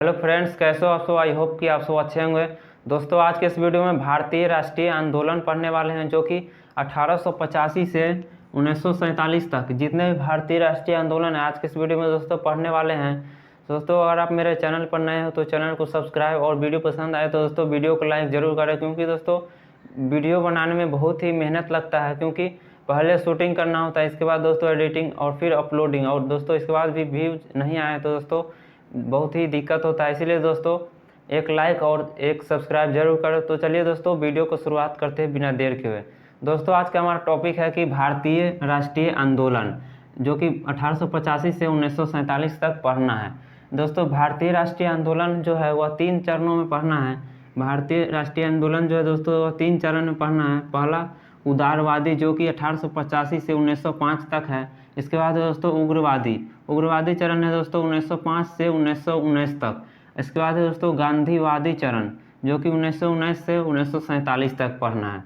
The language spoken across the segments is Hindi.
हेलो फ्रेंड्स, कैसे हो आप सब। आई होप कि आप सब अच्छे होंगे। दोस्तों, आज के इस वीडियो में भारतीय राष्ट्रीय आंदोलन पढ़ने वाले हैं, जो कि 1885 से 1947 तक जितने भी भारतीय राष्ट्रीय आंदोलन है आज के इस वीडियो में दोस्तों पढ़ने वाले हैं। दोस्तों, अगर आप मेरे चैनल पर नए हो तो चैनल को सब्सक्राइब और वीडियो पसंद आए तो दोस्तों वीडियो को लाइक ज़रूर करें, क्योंकि दोस्तों वीडियो बनाने में बहुत ही मेहनत लगता है, क्योंकि पहले शूटिंग करना होता है, इसके बाद दोस्तों एडिटिंग और फिर अपलोडिंग, और दोस्तों इसके बाद भी व्यूज नहीं आए तो दोस्तों बहुत ही दिक्कत होता है। इसीलिए दोस्तों एक लाइक और एक सब्सक्राइब जरूर करें। तो चलिए दोस्तों वीडियो को शुरुआत करते हैं बिना देर के हुए। दोस्तों, आज का हमारा टॉपिक है कि भारतीय राष्ट्रीय आंदोलन, जो कि 1885 से 1947 तक पढ़ना है। दोस्तों, भारतीय राष्ट्रीय आंदोलन जो है वह 3 चरणों में पढ़ना है। भारतीय राष्ट्रीय आंदोलन जो है दोस्तों वह 3 चरण में पढ़ना है। पहला उदारवादी, जो कि 1885 से 1905 तक है। इसके बाद दोस्तों उग्रवादी चरण है दोस्तों 1905 से 1919 तक। इसके बाद है दोस्तों गांधीवादी चरण, जो कि 1919 से 1947 तक पढ़ना है।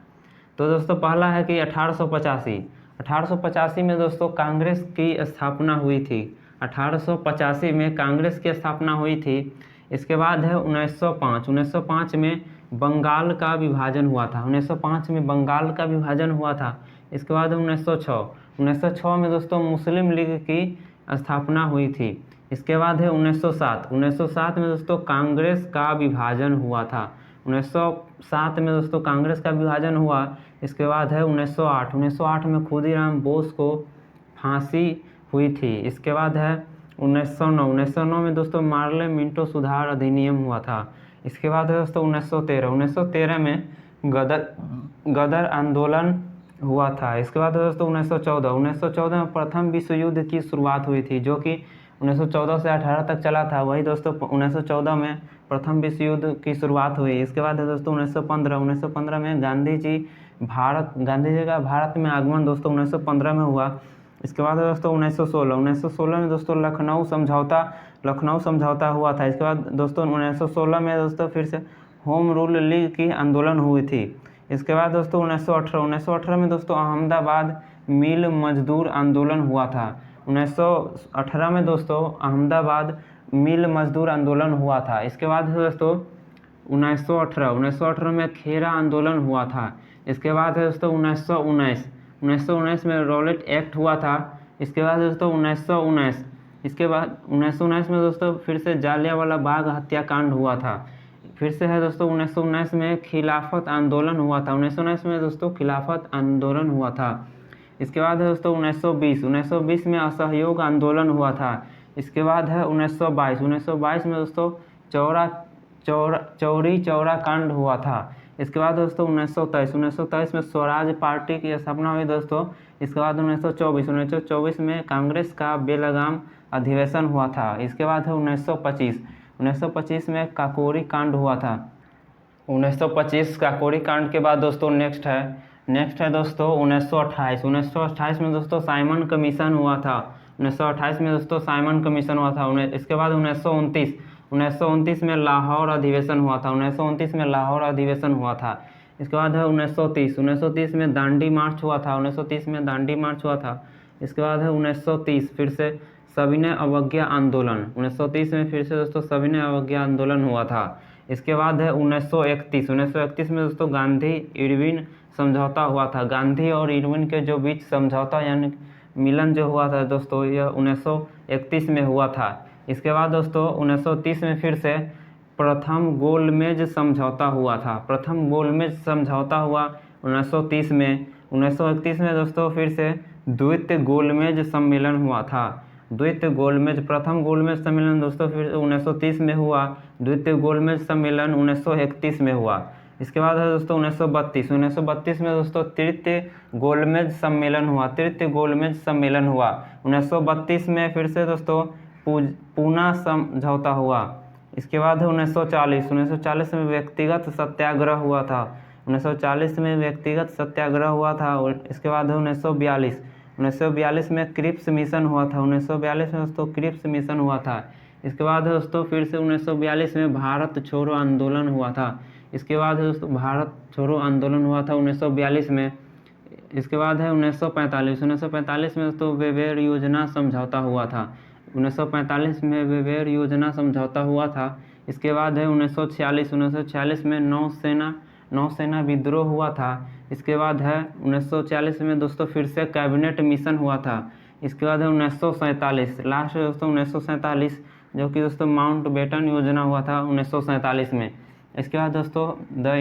तो दोस्तों पहला है कि 1885 में दोस्तों कांग्रेस की स्थापना हुई थी। 1885 में कांग्रेस की स्थापना हुई थी। इसके बाद है 1905 में बंगाल का विभाजन हुआ था। 1905 में बंगाल का विभाजन हुआ था। इसके बाद 1906 में दोस्तों मुस्लिम लीग की स्थापना हुई थी। इसके बाद है 1907 में दोस्तों कांग्रेस का विभाजन हुआ था। 1907 में दोस्तों कांग्रेस का विभाजन हुआ। इसके बाद है 1908 में खुदीराम बोस को फांसी हुई थी। इसके बाद है 1909 में दोस्तों मार्ले मिंटो सुधार अधिनियम हुआ था। इसके बाद है दोस्तों 1913 में गदर आंदोलन हुआ था। इसके बाद दोस्तों 1914 में प्रथम विश्व युद्ध की शुरुआत हुई थी, जो कि 1914 से 18 तक चला था। वही दोस्तों 1914 में प्रथम विश्व युद्ध की शुरुआत हुई। इसके बाद है दोस्तों 1915 में गांधी जी का भारत में आगमन दोस्तों 1915 में हुआ। इसके बाद दोस्तों 1916 में दोस्तों लखनऊ समझौता हुआ था। इसके बाद दोस्तों 1916 में दोस्तों फिर से होम रूल लीग की आंदोलन हुई थी। इसके बाद दोस्तों 1918 में दोस्तों अहमदाबाद मिल मजदूर आंदोलन हुआ था। 1918 में दोस्तों अहमदाबाद मिल मजदूर आंदोलन हुआ था। इसके बाद दोस्तों 1918 में खेरा आंदोलन हुआ था। इसके बाद है दोस्तों 1919 में रॉलेट एक्ट हुआ था। इसके बाद दोस्तों 1919 में दोस्तों फिर से जालियांवाला बाग हत्याकांड हुआ था। फिर से है दोस्तों 1919 में खिलाफत आंदोलन हुआ था। 1919 में दोस्तों खिलाफत आंदोलन हुआ था। इसके बाद है दोस्तों 1920 में असहयोग आंदोलन हुआ था। इसके बाद है 1922 में दोस्तों चौरी चौरा कांड हुआ था। इसके बाद दोस्तों 1923 में स्वराज पार्टी की स्थापना हुई दोस्तों। इसके बाद 1924 में कांग्रेस का बेलगाम अधिवेशन हुआ था। इसके बाद है 1925 में काकोरी कांड हुआ था। 1925 काकोरी कांड के बाद दोस्तों नेक्स्ट है दोस्तों 1928 में दोस्तों साइमन कमीशन हुआ था। 1928 में दोस्तों साइमन कमीशन हुआ था। इसके बाद 1929 में लाहौर अधिवेशन हुआ था। 1929 में लाहौर अधिवेशन हुआ था। इसके बाद है 1930 में दांडी मार्च हुआ था। 1930 में दांडी मार्च हुआ था। इसके बाद है 1930 फिर से सविनय अवज्ञा आंदोलन। 1930 में फिर से दोस्तों सविनय अवज्ञा आंदोलन हुआ था। इसके बाद है 1931 में दोस्तों गांधी इरविन समझौता हुआ था। गांधी और इरविन के जो बीच समझौता यानी मिलन जो हुआ था दोस्तों, यह 1931 में हुआ था। इसके बाद दोस्तों 1930 में फिर से प्रथम गोलमेज समझौता हुआ था। प्रथम गोलमेज समझौता हुआ 1930 में। 1931 में दोस्तों फिर से द्वितीय गोलमेज सम्मेलन हुआ था। प्रथम गोलमेज सम्मेलन दोस्तों फिर 1930 में हुआ। द्वितीय गोलमेज सम्मेलन 1931 में हुआ। इसके बाद है दोस्तों 1932 में दोस्तों तृतीय गोलमेज सम्मेलन हुआ। 1932 में फिर से दोस्तों पूना समझौता हुआ। इसके बाद है 1940 में व्यक्तिगत सत्याग्रह हुआ था। 1940 में व्यक्तिगत सत्याग्रह हुआ था। और इसके बाद है 1942 में क्रिप्स मिशन हुआ था। 1942 में दोस्तों क्रिप्स मिशन हुआ था। इसके बाद दोस्तों फिर से 1942 में भारत छोड़ो आंदोलन हुआ था। इसके बाद दोस्तों भारत छोड़ो आंदोलन हुआ था 1942 में। इसके बाद है 1945 में दोस्तों वेवेर योजना समझौता हुआ था। 1945 में वेवेर योजना समझौता हुआ था। इसके बाद है 1946 में नौसेना विद्रोह हुआ था। इसके बाद है 1946 में दोस्तों फिर से कैबिनेट मिशन हुआ था। इसके बाद है 1947, लास्ट दोस्तों 1947, जो कि दोस्तों माउंटबेटन योजना हुआ था 1947 में। इसके बाद दोस्तों द